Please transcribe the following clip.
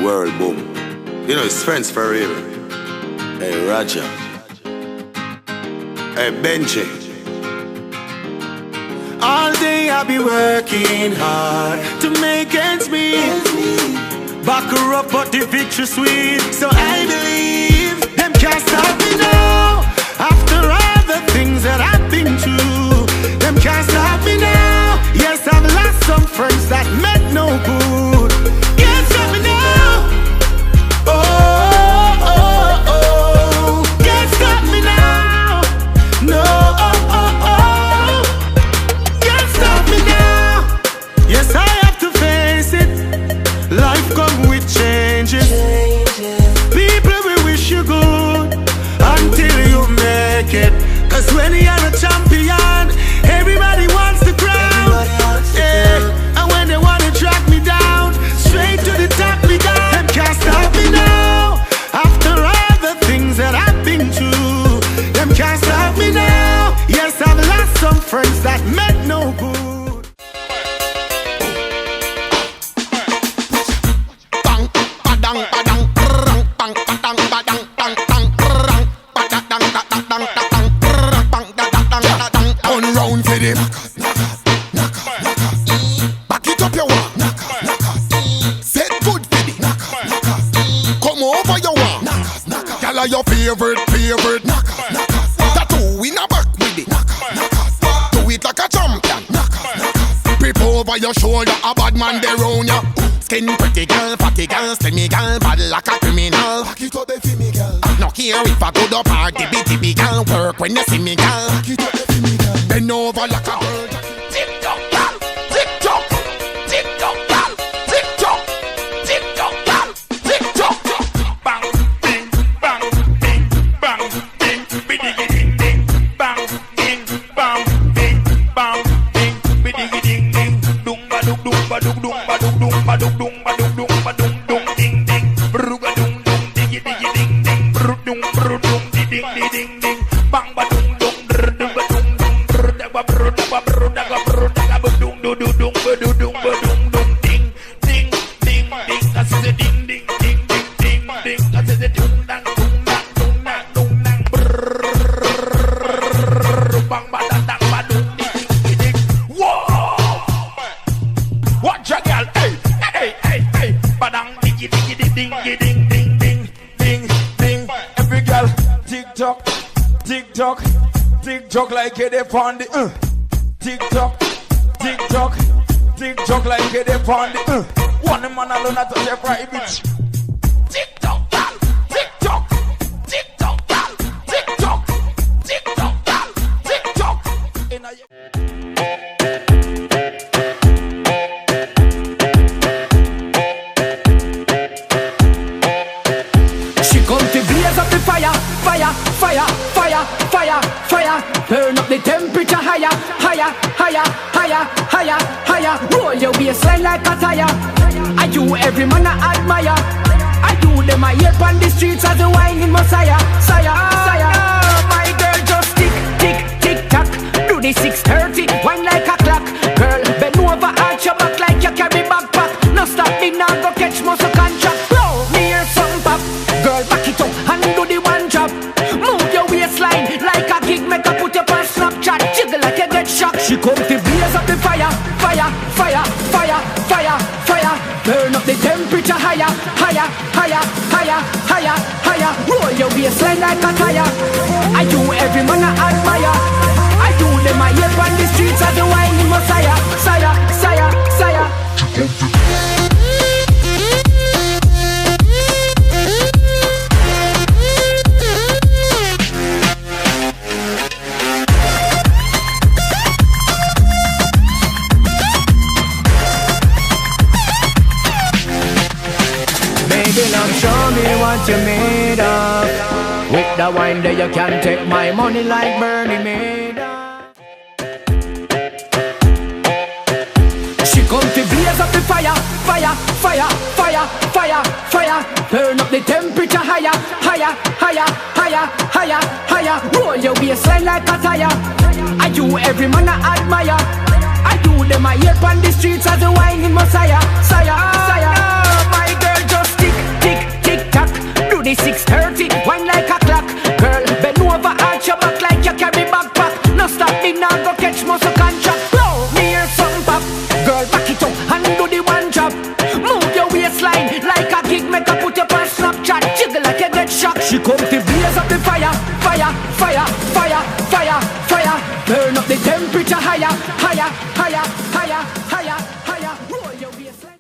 World boom. You know it's friends for real. Hey Roger. Hey Benji. All day I be working hard to make ends meet. Back her up but the victory sweet. So I believe them can't stop me now. After all the things that I've been through, them can't stop me now. Yes, I've lost some friends that meant no good. Can't stop me now. Oh, oh, oh. Can't stop me now. No, oh, oh, oh. Can't stop me now. Yes, I have to face it. Life come with changes. People will wish you good until you make it. Cause when you're a champion, everybody wants the crown. Yeah. And when they wanna drag me down, straight to the top me down. Them can't stop me now. After all the things that I've been through, them can't stop me now. Yes, I've lost some friends that meant no good. Back it up your one. Set good for the. Come over your one. Girl are your favorite. Tattoo in a back with it. Do it like a champion. Grip over your shoulder, a bad man there round ya. Skin pretty girl, fatty girl, slimmy girl, bad like a criminal. Back it up the me girl. No care if I go to party, bitty girl. Work when you see me girl. Back it up the me girl. Bend over like a bird. Tic toc, girl. Tic toc. Tic toc, girl. Tic toc. Tic toc, girl. Tic toc. Bang, bing, bang, bing, bang, bing, biddy ding ding. Bang, ding, bang, bing, bang, bing, biddy ding ding. Dum ba dum dum ba dum dum ba dum dum ba dum dum ba dum dum ba dum dum ding ding. Bruga dum dum diggy diggy ding ding. Bru dum di ding di ding ding. Bang ba dum dum dum ba dum dum da ba dum do dum ding ding ding ding. That's the ding ding ding ding ding ding. That's the dum dang dum dang dum dang dum dang. Bang ba dang dang ba dum ding ding. Whoa! Watch a girl, hey, hey, hey, hey. Badang diggy diggy ding ding ding ding ding ding ding. Every girl, tick tock, tick tock, tick tock like it upon the tick tock, tick tock, tick tock like it upon the one man alone at your private. Tick tock, girl, tick tock, tick tock, girl, tick tock, tick tock, girl, tick tock. She come to blaze up the fire, fire, fire, fire, fire, fire. Turn up the temperature higher, higher, higher, higher, higher, higher. Roll your waistline like a tire. I do every man I admire. I do them I hear on the streets as a whining messiah, sire, sire. My girl just tick, tick, tick tock. Do the 6:30, wine like a clock. Girl, bend over, arch your back like you carry backpack. No stop me now, go catch muscle contract. Blow me hear some pop. Girl, back it up and do the one drop. Move your waistline like a gig, make her put up on Snapchat. Jiggle like you get shocked. She come to blaze up the fire, fire, fire, fire, fire, fire. Turn up the temperature higher, higher, higher, higher, higher, higher. Roll your waistline like a tire. I do every man I admire. I do them I hear on the streets as the whining messiah, sire, sire, sire. Baby, now show me what you made of. With the wine there you can take my money like Bernie made of. She come to blaze up the fire, fire, fire, fire, fire, fire. Turn up the temperature higher, higher, higher, higher, higher, higher. Roll your waistline like a tire. I do every man I admire. I do them I hear on the streets as a whining messiah, sire, sire. My girl just tick, She come to blaze up the fire, fire, fire, fire, fire, fire. Turn up the temperature higher, higher, higher.